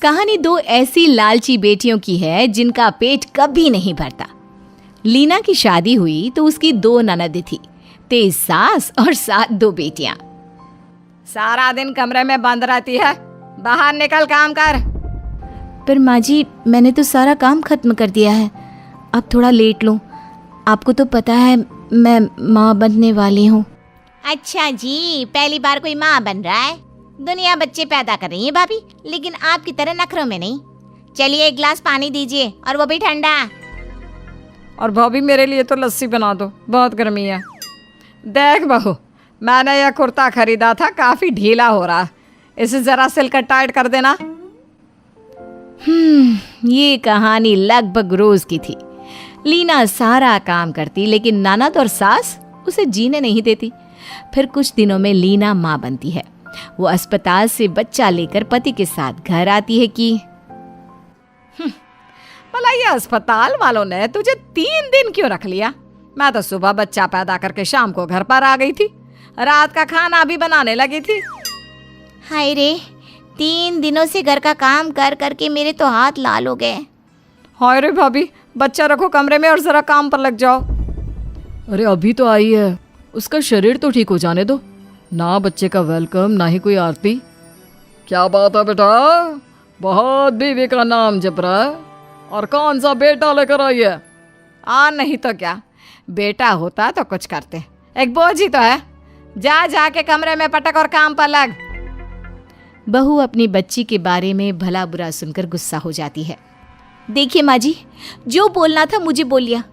कहानी दो ऐसी लालची बेटियों की है जिनका पेट कभी नहीं भरता। लीना की शादी हुई तो उसकी दो ननद थी, तेज सास और 7 दो बेटियां। सारा दिन कमरे में बंद रहती है, बाहर निकल काम कर। पर माँ जी, मैंने तो सारा काम खत्म कर दिया है, अब थोड़ा लेट लूं। आपको तो पता है मैं माँ बनने वाली हूँ। अच्छा जी, पहली बार कोई माँ बन रहा है। दुनिया बच्चे पैदा कर रही है भाभी, लेकिन आपकी तरह नखरों में नहीं। चलिए 1 गिलास पानी दीजिए, और वो भी ठंडा। और भाभी मेरे लिए तो लस्सी बना दो, बहुत गर्मी है। देख बहू, मैंने यह कुर्ता खरीदा था, काफ़ी ढीला हो रहा है, इसे ज़रा सिलकर टाइट कर देना। ये कहानी लगभग रोज की थी। लीना सारा काम करती, लेकिन ननद और सास उसे जीने नहीं देती। फिर कुछ दिनों में लीना माँ बनती है। वो अस्पताल से बच्चा लेकर पति के साथ घर आती है कि भला ये अस्पताल वालों ने तुझे 3 दिन क्यों रख लिया? मैं तो सुबह बच्चा पैदा करके शाम को घर पर आ गई थी, रात का खाना भी बनाने लगी थी। हाय रे, 3 दिनों से घर का काम कर करके मेरे तो हाथ लाल हो गए। हाय रे भाभी, बच्चा रखो कमरे में और जरा काम पर लग जाओ। अरे अभी तो आई है, उसका शरीर तो ठीक हो जाने दो ना। बच्चे का वेलकम, ना ही कोई आरती। क्या बात है बेटा, बहुत बीवी का नाम जप रहा है। और कौन सा बेटा लेकर आई है? नहीं तो क्या, बेटा होता तो कुछ करते, एक बोझ ही तो है। जा जाके कमरे में पटक और काम पर लग। बहू अपनी बच्ची के बारे में भला बुरा सुनकर गुस्सा हो जाती है। देखिए माँ जी, जो बोलना था मुझे बोल लिया,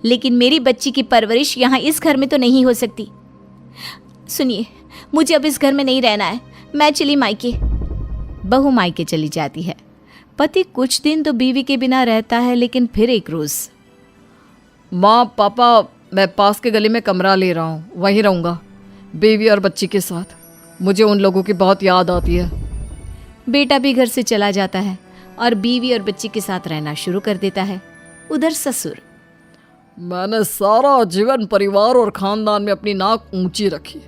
लेकिन मेरी बच्ची की परवरिश यहाँ इस घर में तो नहीं हो सकती। सुनिए, मुझे अब इस घर में नहीं रहना है, मैं चली मायके। बहू मायके चली जाती है। पति कुछ दिन तो बीवी के बिना रहता है, लेकिन फिर एक रोज, माँ पापा, मैं पास के गली में कमरा ले रहा हूँ, वहीं रहूँगा बीवी और बच्ची के साथ। मुझे उन लोगों की बहुत याद आती है। बेटा भी घर से चला जाता है और बीवी और बच्ची के साथ रहना शुरू कर देता है। उधर ससुर, मैंने सारा जीवन परिवार और खानदान में अपनी नाक ऊंची रखी।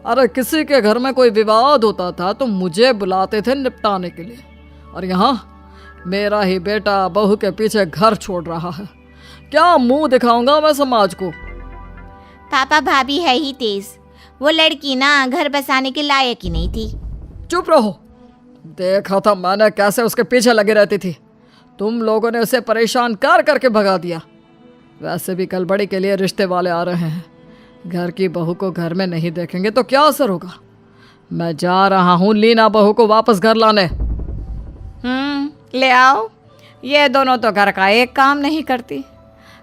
अरे किसी के घर में कोई विवाद होता था तो मुझे बुलाते थे निपटाने के लिए, और यहाँ मेरा ही बेटा बहू के पीछे घर छोड़ रहा है। क्या मुंह दिखाऊंगा मैं समाज को? पापा भाभी है ही तेज, वो लड़की ना घर बसाने के लायक ही नहीं थी। चुप रहो, देखा था मैंने कैसे उसके पीछे लगे रहती थी। तुम लोगों ने उसे परेशान कर करके भगा दिया। वैसे भी कल बड़ी के लिए रिश्ते वाले आ रहे हैं, घर की बहू को घर में नहीं देखेंगे तो क्या असर होगा। मैं जा रहा हूँ लीना बहू को वापस घर लाने। ले आओ। ये दोनों तो घर का एक काम नहीं करती,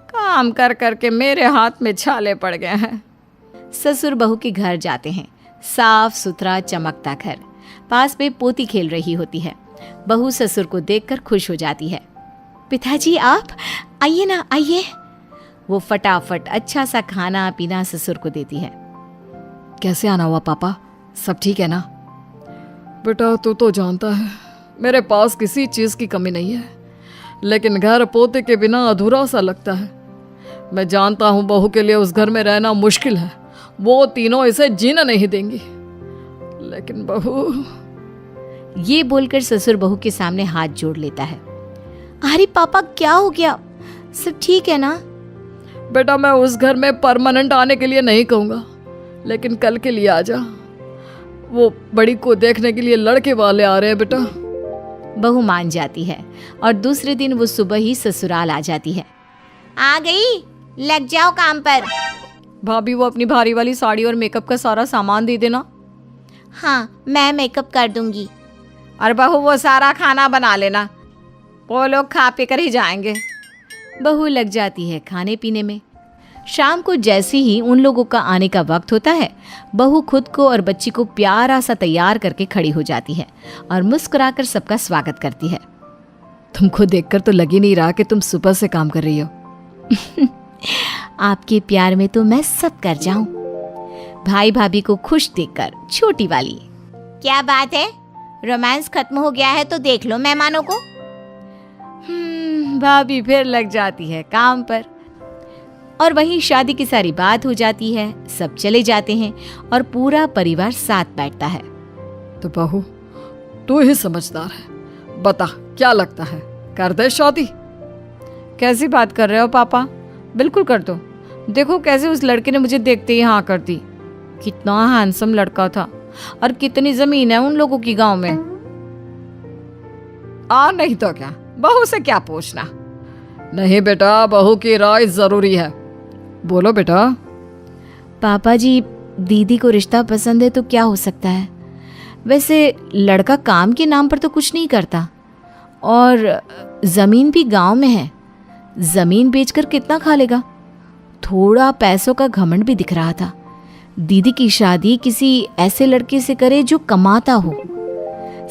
काम कर करके मेरे हाथ में छाले पड़ गए हैं। ससुर बहू के घर जाते हैं। साफ सुथरा चमकता घर, पास में पोती खेल रही होती है। बहू ससुर को देखकर खुश हो जाती है। पिताजी आप आइए ना, आइए। वो फटाफट अच्छा सा खाना पीना ससुर को देती है। कैसे आना हुआ पापा, सब ठीक है ना? बेटा तू तो जानता है मेरे पास किसी चीज़ की कमी नहीं है, लेकिन घर पोते के बिना अधूरा सा लगता है। मैं जानता हूँ बहू के लिए उस घर में रहना मुश्किल है, वो तीनों इसे जीना नहीं देंगी, लेकिन बहू। ये बोलकर ससुर बहू के सामने हाथ जोड़ लेता है। अरे पापा क्या हो गया, सब ठीक है ना? बेटा मैं उस घर में परमानेंट आने के लिए नहीं कहूँगा, लेकिन कल के लिए आ जा। वो बड़ी को देखने के लिए लड़के वाले आ रहे हैं बेटा। बहू मान जाती है और दूसरे दिन वो सुबह ही ससुराल आ जाती है। आ गई, लग जाओ काम पर। भाभी वो अपनी भारी वाली साड़ी और मेकअप का सारा सामान दे देना। हाँ, मैं मेकअप कर दूंगी। और बहू वो सारा खाना बना लेना, वो लोग खा पी कर ही जाएंगे। बहू लग जाती है खाने पीने में। शाम को जैसे ही उन लोगों का आने का वक्त होता है, बहू खुद को और बच्ची को प्यारा सा तैयार करके खड़ी हो जाती है और मुस्कुराकर सबका स्वागत करती है। तुमको देखकर तो लग ही नहीं रहा कि तुम सुबह से काम कर रही हो। आपके प्यार में तो मैं सब कर जाऊं। भाई भाभी को खुश देखकर छोटी वाली, क्या बात है, रोमांस खत्म हो गया है तो देख लो मेहमानों को। भाभी फिर लग जाती है काम पर और वहीं शादी की सारी बात हो जाती है। सब चले जाते हैं और पूरा परिवार साथ बैठता है। तो बहू तू ही समझदार है, बता क्या लगता है, कर दे शादी? कैसी बात कर रहे हो पापा, बिल्कुल कर दो। देखो कैसे उस लड़के ने मुझे देखते ही हाँ कर दी। कितना हैंडसम लड़का था और कितनी जमीन है उन लोगों की गांव में। नहीं तो क्या, बहू से क्या पूछना। नहीं बेटा, बहू की राय जरूरी है। बोलो बेटा। पापा जी, दीदी को रिश्ता पसंद है तो क्या हो सकता है। वैसे लड़का काम के नाम पर तो कुछ नहीं करता और ज़मीन भी गांव में है। ज़मीन बेचकर कितना खा लेगा। थोड़ा पैसों का घमंड भी दिख रहा था। दीदी की शादी किसी ऐसे लड़के से करे जो कमाता हो।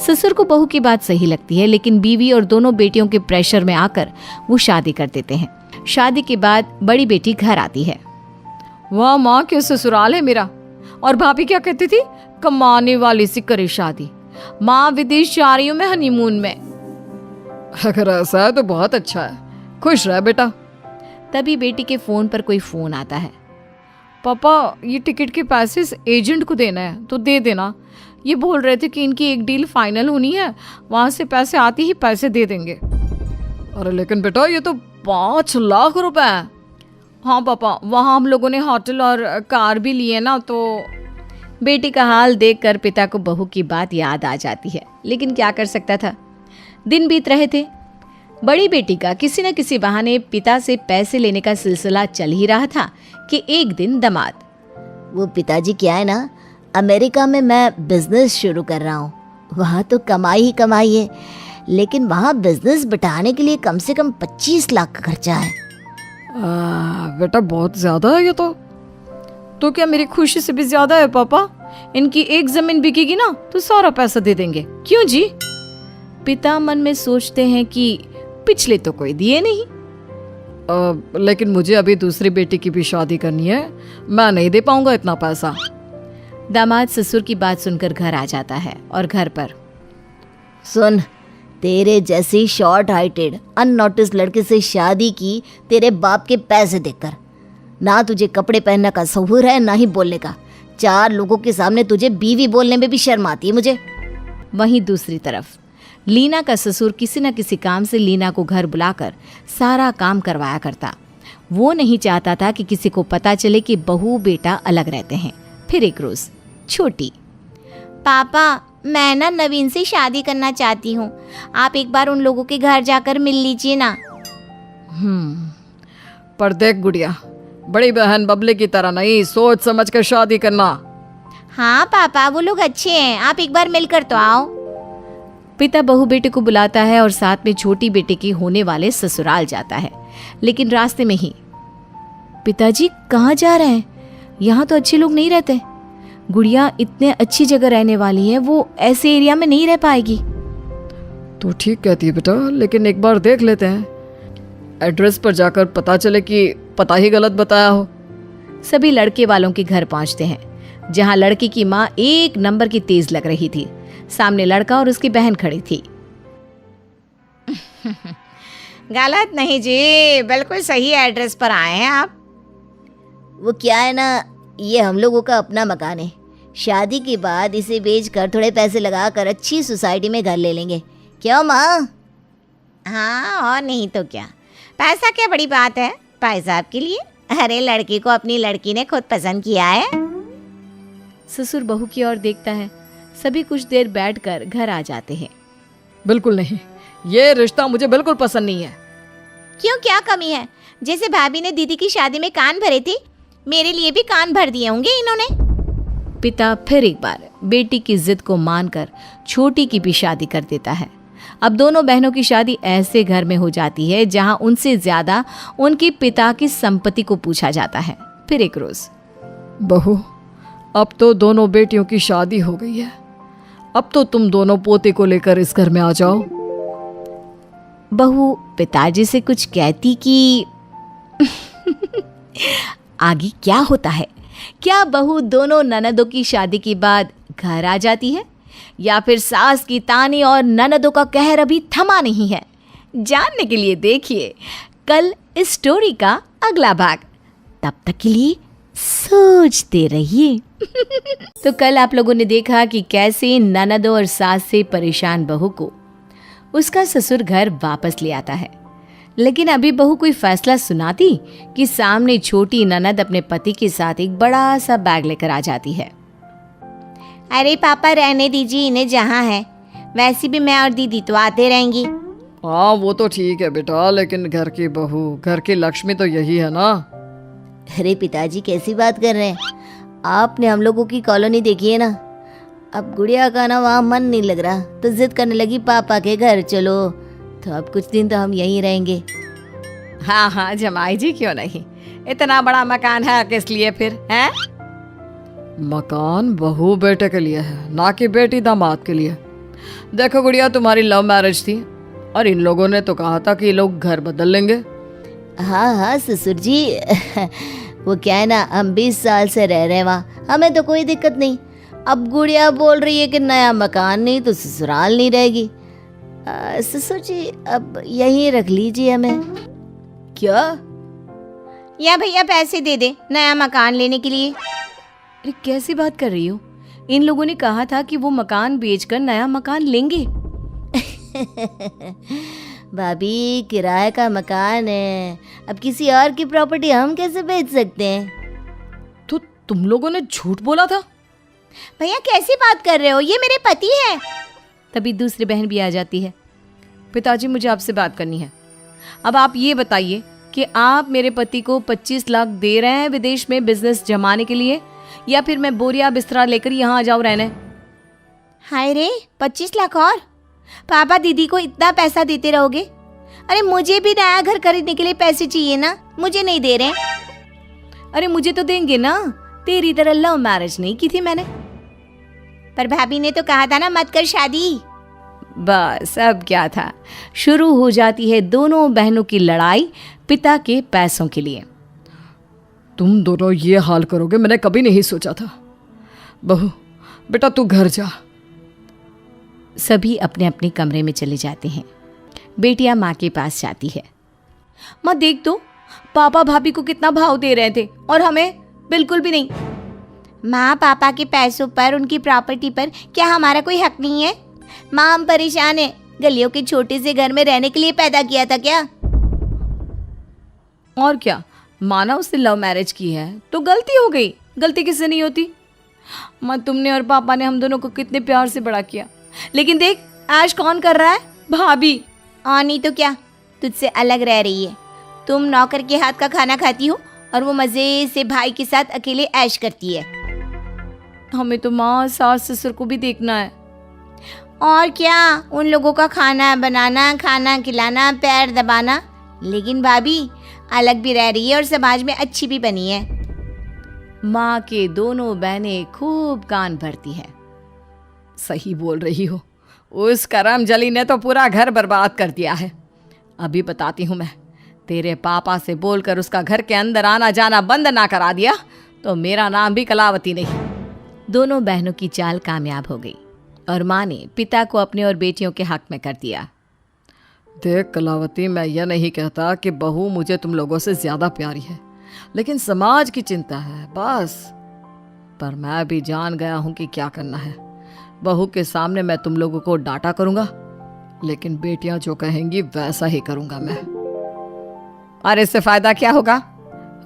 ससुर को बहू की बात सही लगती है, लेकिन बीवी और दोनों बेटियों के प्रेशर में आकर वो शादी कर देते हैं। शादी के बाद बड़ी बेटी घर आती है। वाह माँ, क्या ससुराल है मेरा। और भाभी क्या कहती थी, कमाने वाली से करे शादी। माँ विदेश जा रही हूँ मैं हनीमून में। अगर ऐसा है तो बहुत अच्छा है, खुश रह बेटा। तभी बेटी के फोन पर कोई फोन आता है। पापा, ये टिकट के पैसे इस एजेंट को देना है तो दे देना। ये बोल रहे थे कि इनकी एक डील फाइनल होनी है, वहां से पैसे आते ही पैसे दे देंगे। अरे लेकिन बेटा, ये तो 5 लाख रुपए है। हाँ पापा, वहाँ हम लोगों ने होटल और कार भी लिए ना, तो बेटी का हाल देखकर पिता को बहू की बात याद आ जाती है, लेकिन क्या कर सकता था। दिन बीत रहे थे। बड़ी बेटी का किसी न किसी बहाने पिता से पैसे लेने का सिलसिला चल ही रहा था कि एक दिन दामाद, वो पिताजी क्या है ना, अमेरिका में मैं बिजनेस शुरू कर रहा हूँ। वहाँ तो कमाई ही कमाई है, लेकिन वहाँ बिजनेस बिठाने के लिए कम से कम 25 लाख का खर्चा है। बेटा बहुत ज्यादा है ये तो क्या मेरी खुशी से भी ज्यादा है पापा? इनकी एक जमीन बिकेगी ना तो सारा पैसा दे देंगे। क्यों जी? पिता मन में सोचते हैं कि पिछले तो कोई दिए नहीं। लेकिन मुझे अभी दूसरी बेटी की भी शादी करनी है, मैं नहीं दे पाऊंगा इतना पैसा। दामाद ससुर की बात सुनकर घर आ जाता है और घर पर, सुन, तेरे जैसी शॉर्ट हाइटेड अननोटिस लड़के से शादी की तेरे बाप के पैसे देखकर। ना तुझे कपड़े पहनने का सहूर है, ना ही बोलने का। 4 लोगों के सामने तुझे बीवी बोलने में भी शर्म आती है मुझे। वहीं दूसरी तरफ लीना का ससुर किसी न किसी काम से लीना को घर बुलाकर सारा काम करवाया करता। वो नहीं चाहता था कि किसी को पता चले कि बहू बेटा अलग रहते हैं। फिर एक रोज छोटी, पापा, मैं ना नवीन से शादी करना चाहती हूँ। आप एक बार उन लोगों के घर जाकर मिल लीजिए ना। पर देख गुड़िया, बड़ी बहन बबले की तरह नहीं, सोच समझ कर शादी करना। हाँ पापा, वो लोग अच्छे हैं, आप एक बार मिलकर तो आओ। पिता बहू बेटे को बुलाता है और साथ में छोटी बेटे के होने वाले ससुराल जाता है। लेकिन रास्ते में ही, पिताजी कहाँ जा रहे हैं? यहाँ तो अच्छे लोग नहीं रहते। गुड़िया इतने अच्छी जगह रहने वाली है, वो ऐसे एरिया में नहीं रह पाएगी। तू ठीक कहती है बेटा, लेकिन एक बार देख लेते हैं। एड्रेस पर जाकर पता चले कि पता ही गलत बताया हो। सभी लड़के वालों के घर पहुंचते हैं, जहां लड़की की माँ एक नंबर की तेज लग रही थी। सामने लड़का और उसकी बहन खड़ी थी। गलत नहीं जी, बिल्कुल सही एड्रेस पर आए हैं आप। वो क्या है ना, ये हम लोगों का अपना मकान है। शादी के बाद इसे बेचकर थोड़े पैसे लगाकर अच्छी सोसाइटी में घर ले लेंगे। क्यों माँ? हाँ, और नहीं तो क्या। पैसा क्या बड़ी बात है भाई साहब के लिए। अरे लड़की को अपनी लड़की ने खुद पसंद किया है। ससुर बहू की ओर देखता है। सभी कुछ देर बैठकर घर आ जाते हैं। बिल्कुल नहीं, ये रिश्ता मुझे बिल्कुल पसंद नहीं है। क्यों, क्या कमी है? जैसे भाभी ने दीदी की शादी में कान भरे थे, मेरे लिए भी कान भर दिए होंगे इन्होंने। पिता फिर एक बार बेटी की जिद को मानकर छोटी की भी शादी कर देता है। अब दोनों बहनों की शादी ऐसे घर में हो जाती है जहां उनसे ज्यादा उनके पिता की संपत्ति को पूछा जाता है। फिर एक रोज, बहू, अब तो दोनों बेटियों की शादी हो गई है, अब तो तुम दोनों पोते को लेकर इस घर में आ जाओ। बहू पिताजी से कुछ कहती कि आगे क्या होता है? क्या बहू दोनों ननदों की शादी के बाद घर आ जाती है, या फिर सास की तानी और ननदों का कहर अभी थमा नहीं है? जानने के लिए देखिए कल इस स्टोरी का अगला भाग। तब तक के लिए सोचते रहिए। तो कल आप लोगों ने देखा कि कैसे ननदों और सास से परेशान बहू को उसका ससुर घर वापस ले आता है। लेकिन अभी बहू कोई फैसला सुनाती कि सामने छोटी ननद अपने पति के साथ एक बड़ा सा बैग लेकर आ जाती है। अरे पापा रहने दीजिए इन्हें जहाँ है, वैसे भी मैं और दीदी तो आते रहेंगी। हाँ वो तो ठीक है बेटा, लेकिन घर की बहू, घर की लक्ष्मी तो यही है ना। अरे पिताजी कैसी बात कर रहे हैं, आपने हम लोगों की कॉलोनी देखी है ना। अब गुड़िया का ना वहाँ मन नहीं लग रहा तो जिद करने लगी पापा के घर चलो, तो अब कुछ दिन तो हम यहीं रहेंगे। हाँ हाँ जमाई जी, क्यों नहीं, इतना बड़ा मकान है किस लिए फिर हैं? मकान बहू बेटे के लिए है, ना कि बेटी दामाद के लिए। देखो गुड़िया, तुम्हारी लव मैरिज थी और इन लोगों ने तो कहा था कि ये लोग घर बदल लेंगे। हाँ हाँ ससुर जी वो क्या है ना, हम 20 साल से रह रहे हैं वहाँ, हमें तो कोई दिक्कत नहीं। अब गुड़िया बोल रही है कि नया मकान नहीं तो ससुराल नहीं रहेगी। ससुर जी अब यहीं रख लीजिए हमें। क्या? या भैया पैसे दे दे नया मकान लेने के लिए। अरे कैसी बात कर रही हो? इन लोगों ने कहा था कि वो मकान बेचकर नया मकान लेंगे। भाभी किराए का मकान है, अब किसी और की प्रॉपर्टी हम कैसे बेच सकते हैं? तो तुम लोगों ने झूठ बोला था? भैया कैसी बात कर रहे हो, ये मेरे पति हैं। तभी दूसरी बहन भी आ जाती है। पिताजी मुझे आपसे बात करनी है। अब आप ये बताइए कि आप मेरे पति को 25 लाख दे रहे हैं विदेश में बिजनेस जमाने के लिए, या फिर मैं बोरिया बिस्तरा लेकर यहाँ आ जाऊँ रहने? हाय रे 25 लाख और? पापा दीदी को इतना पैसा देते रहोगे? अरे मुझे भी नया घर खरीदने के लिए पैसे चाहिए ना, मुझे नहीं दे रहे। अरे मुझे तो देंगे ना, तेरी तरह लव मैरिज नहीं की थी मैंने। पर भाभी ने तो कहा था ना मत कर शादी। बस अब क्या था, शुरू हो जाती है दोनों बहनों की लड़ाई पिता के पैसों के लिए। तुम दोनों ये हाल करोगे मैंने कभी नहीं सोचा था। बहू बेटा तू घर जा। सभी अपने अपने कमरे में चले जाते हैं। बेटियां माँ के पास जाती है। माँ देख तो, पापा भाभी को कितना भाव दे रहे थे और हमें बिल्कुल भी नहीं। माँ पापा के पैसों पर, उनकी प्रॉपर्टी पर क्या हमारा कोई हक नहीं है? माँ हम परेशान हैं, गलियों के छोटे से घर में रहने के लिए पैदा किया था क्या? और क्या, माना उसने लव मैरिज की है तो गलती हो गई, गलती किससे नहीं होती। माँ तुमने और पापा ने हम दोनों को कितने प्यार से बड़ा किया, लेकिन देख आज कौन कर रहा है? भाभी। और नहीं तो क्या, तुझसे अलग रह रही है। तुम नौकर के हाथ का खाना खाती हो और वो मजे से भाई के साथ अकेले ऐश करती है। हमें तो माँ सास ससुर को भी देखना है। और क्या, उन लोगों का खाना बनाना, खाना खिलाना, पैर दबाना। लेकिन भाभी अलग भी रह रही है और समाज में अच्छी भी बनी है। माँ के दोनों बहनें खूब कान भरती है। सही बोल रही हो, उस करम जली ने तो पूरा घर बर्बाद कर दिया है। अभी बताती हूँ मैं, तेरे पापा से बोलकर उसका घर के अंदर आना जाना बंद ना करा दिया तो मेरा नाम भी कलावती नहीं। दोनों बहनों की चाल कामयाब हो गई और माँ ने पिता को अपने और बेटियों के हक में कर दिया। देख कलावती, मैं यह नहीं कहता कि बहू मुझे तुम लोगों से ज्यादा प्यारी है, लेकिन समाज की चिंता है बस। पर मैं भी जान गया हूं कि क्या करना है। बहू के सामने मैं तुम लोगों को डांटा करूंगा, लेकिन बेटियां जो कहेंगी वैसा ही करूंगा मैं। और इससे फायदा क्या होगा?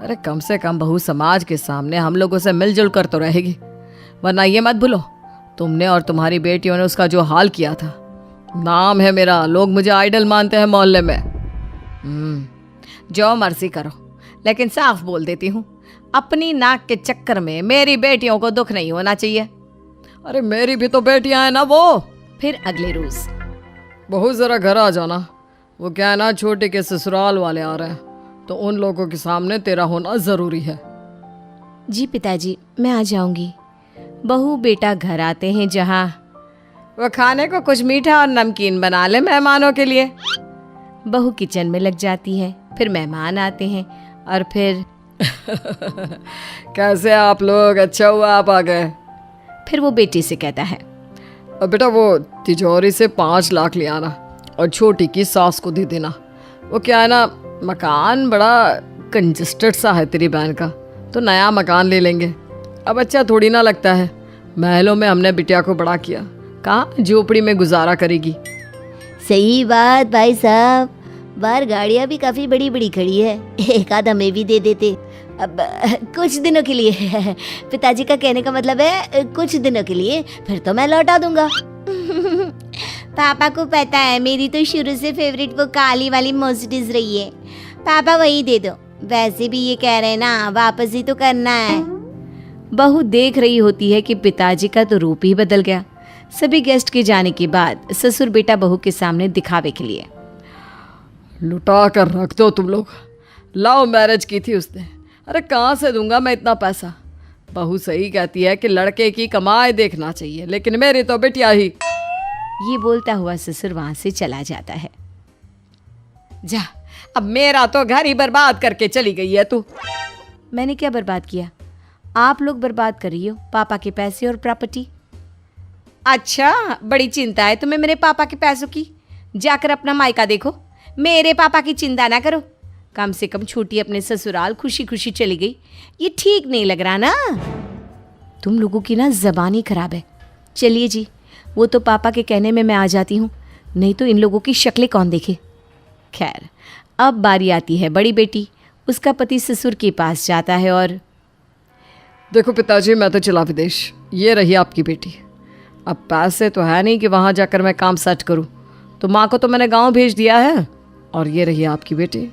अरे कम से कम बहू समाज के सामने हम लोगों से मिलजुल कर तो रहेगी, वरना ये मत भूलो तुमने और तुम्हारी बेटियों ने उसका जो हाल किया था। नाम है मेरा, लोग मुझे आइडल मानते हैं मोहल्ले में। जो मर्जी करो, लेकिन साफ बोल देती हूँ, अपनी नाक के चक्कर में मेरी बेटियों को दुख नहीं होना चाहिए। अरे मेरी भी तो बेटियां हैं ना। वो फिर अगले रोज, बहू जरा घर आ जाना। वो क्या है ना, छोटे के ससुराल वाले आ रहे हैं तो उन लोगों के सामने तेरा होना जरूरी है। जी पिताजी मैं आ जाऊंगी। बहू बेटा घर आते हैं जहाँ वो खाने को कुछ मीठा और नमकीन बना ले मेहमानों के लिए। बहू किचन में लग जाती है। फिर मेहमान आते हैं और फिर कैसे आप लोग, अच्छा हुआ आप आ गए। फिर वो बेटी से कहता है, अब बेटा वो तिजोरी से 5 लाख ले आना और छोटी की सास को दे देना। वो क्या है ना, मकान बड़ा कंजस्टेड सा है तेरी बहन का, तो नया मकान ले लेंगे। अब अच्छा थोड़ी ना लगता है, महलों में हमने बिटिया को बड़ा किया, कहाँ झोपड़ी में गुजारा करेगी। सही बात भाई साहब, बाहर गाड़ियाँ भी काफी बड़ी बड़ी खड़ी है, एक आध हमें भी दे देते। अब कुछ दिनों के लिए, पिताजी का कहने का मतलब है कुछ दिनों के लिए, फिर तो मैं लौटा दूंगा। पापा को पता है मेरी तो शुरू से फेवरेट वो काली वाली मर्सिडीज रही है, पापा वही दे दो। वैसे भी ये कह रहे हैं ना वापस ही तो करना है। बहू देख रही होती है कि पिताजी का तो रूप ही बदल गया। सभी गेस्ट के जाने के बाद ससुर बेटा बहू के सामने दिखावे के लिए, लुटा कर रख दो तुम लोग, लव मैरिज की थी उसने, अरे कहाँ से दूंगा मैं इतना पैसा। बहू सही कहती है कि लड़के की कमाई देखना चाहिए, लेकिन मेरी तो बिटिया ही। ये बोलता हुआ ससुर वहां से चला जाता है। जा, अब मेरा तो घर ही बर्बाद करके चली गई है तू। मैंने क्या बर्बाद किया? आप लोग बर्बाद कर रही हो पापा के पैसे और प्रॉपर्टी। अच्छा, बड़ी चिंता है तुम्हें मेरे पापा के पैसों की। जाकर अपना मायका देखो, मेरे पापा की चिंता ना करो। कम से कम छोटी अपने ससुराल खुशी खुशी चली गई, ये ठीक नहीं लग रहा ना। तुम लोगों की ना ज़बान ही खराब है। चलिए जी, वो तो पापा के कहने में मैं आ जाती हूँ, नहीं तो इन लोगों की शक्लें कौन देखे। खैर, अब बारी आती है बड़ी बेटी। उसका पति ससुर के पास जाता है और देखो पिताजी, मैं तो चला विदेश, ये रही आपकी बेटी। अब पैसे तो है नहीं कि वहाँ जाकर मैं काम सेट करूँ, तो माँ को तो मैंने गांव भेज दिया है, और ये रही आपकी बेटी,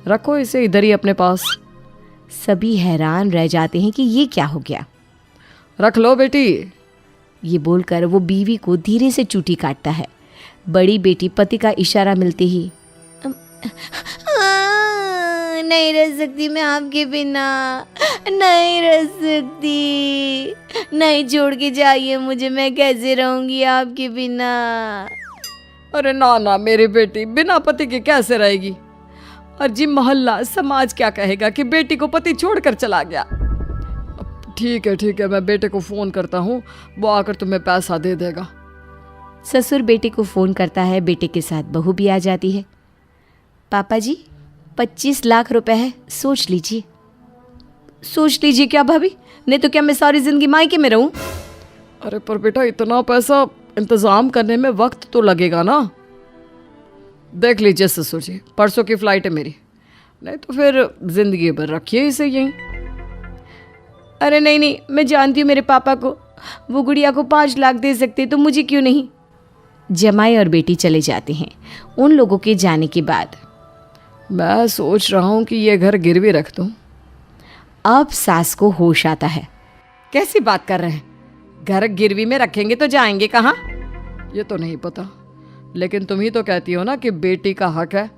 रखो इसे इधर ही अपने पास। सभी हैरान रह जाते हैं कि ये क्या हो गया। रख लो बेटी। ये बोलकर वो बीवी को धीरे से चूटी काटता है। बड़ी बेटी पति का इशारा मिलते ही नहीं रह सकती मैं आपके बिना, नहीं रह सकती, नहीं छोड़ के जाइए मुझे, मैं कैसे रहूंगी आपके बिना। अरे ना ना मेरी बेटी बिना पति के कैसे रहेगी। और जी मोहल्ला समाज क्या कहेगा कि बेटी को पति छोड़कर चला गया। ठीक है, मैं बेटे को फ़ोन करता हूँ, वो आकर तुम्हें पैसा दे देगा। ससुर बेटे को फ़ोन करता है। बेटे के साथ बहू भी आ जाती है। पापा जी, 25 लाख रुपए है, सोच लीजिए। सोच लीजिए क्या भाभी? नहीं तो क्या मैं सारी जिंदगी मायके में रहूं? अरे पर बेटा इतना पैसा इंतज़ाम करने में वक्त तो लगेगा ना। देख लीजिए ससुर जी, परसों की फ़्लाइट है मेरी, नहीं तो फिर ज़िंदगी भर रखिए इसे यहीं। अरे नहीं, मैं जानती हूँ मेरे पापा को, वो गुड़िया को 5 लाख दे सकते, तो मुझे क्यों नहीं? जमाई और बेटी चले जाते हैं। उन लोगों के जाने के बाद मैं सोच रहा हूँ कि ये घर गिरवी रख दूँ। अब सास को होश आता है। कैसी बात कर रहे हैं? घर गिरवी में रखेंगे तो जाएंगे कहाँ? ये तो नहीं पता, लेकिन तुम ही तो कहती हो ना कि बेटी का हक है।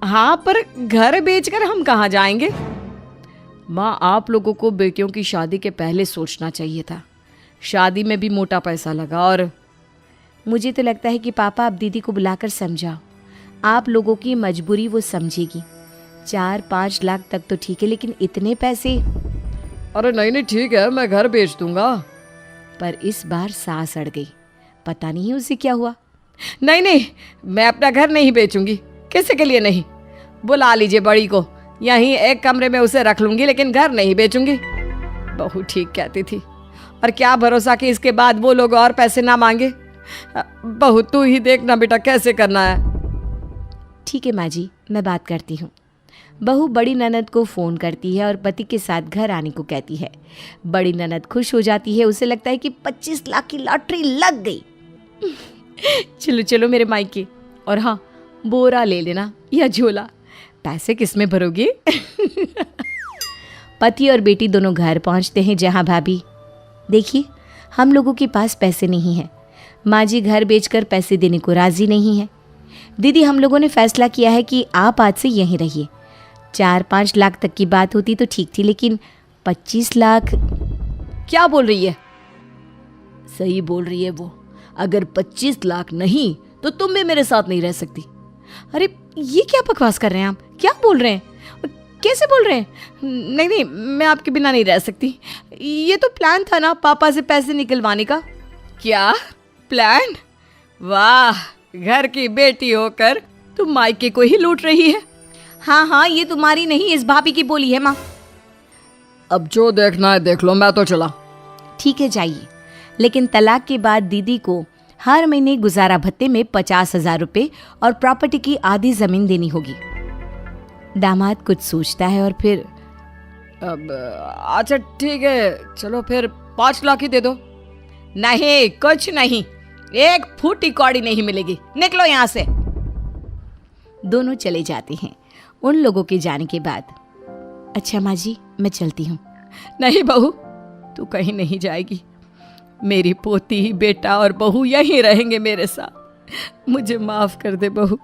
हाँ, पर घर बेचकर हम कहाँ जाएंगे? माँ, आप लोगों को बेटियों की शादी के पहले सोचना चाहिए था। शादी में भी मोटा पैसा लगा, और मुझे तो लगता है कि पापा अब दीदी को बुलाकर समझाओ। आप लोगों की मजबूरी वो समझेगी। 4-5 लाख तक तो ठीक है, लेकिन इतने पैसे। अरे नहीं ठीक है, मैं घर बेच दूंगा। पर इस बार सास अड़ गई। पता नहीं उसे क्या हुआ। नहीं, मैं अपना घर नहीं बेचूंगी। किसी के लिए नहीं। बुला लीजिए बड़ी को, यहीं एक कमरे में उसे रख लूंगी, लेकिन घर नहीं बेचूंगी। बहू ठीक कहती थी, और क्या भरोसा कि इसके बाद वो लोग और पैसे ना मांगे। बहू तू ही देखना बेटा कैसे करना है। ठीक है माँ जी, मैं बात करती हूँ। बहू बड़ी ननद को फ़ोन करती है और पति के साथ घर आने को कहती है। बड़ी ननद खुश हो जाती है। उसे लगता है कि 25 लाख की लॉटरी लग गई। चलो मेरे मायके, और हाँ, बोरा ले लेना या झोला। पैसे किस में भरोगे? पति और बेटी दोनों घर पहुंचते हैं, जहां भाभी, देखिए हम लोगों के पास पैसे नहीं हैं। माँ जी घर बेचकर पैसे देने को राजी नहीं है। दीदी, हम लोगों ने फैसला किया है कि आप आज से यहीं रहिए। 4-5 लाख तक की बात होती तो ठीक थी, लेकिन 25 लाख। क्या बोल रही है? सही बोल रही है वो। अगर 25 लाख नहीं तो तुम भी मेरे साथ नहीं रह सकती। अरे ये क्या बकवास कर रहे हैं आप? क्या बोल रहे हैं? कैसे बोल रहे हैं? नहीं, मैं आपके बिना नहीं रह सकती। ये तो प्लान था ना पापा से पैसे निकलवाने का। क्या प्लान? वाह, घर की बेटी होकर तुम मायके को ही लूट रही है। हाँ, ये तुम्हारी नहीं, इस भाभी की बोली है माँ। अब जो देखना है देख लो, मैं तो चला। ठीक है, जाइए। लेकिन तलाक के बाद दीदी को हर महीने गुजारा भत्ते में 50,000 रुपए और प्रॉपर्टी की आधी जमीन देनी होगी। दामाद कुछ सोचता है और फिर अब अच्छा ठीक है, चलो फिर 5 लाख ही दे दो। नहीं, कुछ नहीं, 1 फूटी कौड़ी नहीं मिलेगी, निकलो यहाँ से। दोनों चले जाते हैं। उन लोगों के जाने के बाद, अच्छा माँ जी, मैं चलती हूँ। नहीं बहू, तू कहीं नहीं जाएगी। मेरी पोती, बेटा और बहू यहीं रहेंगे मेरे साथ। मुझे माफ कर दे बहू।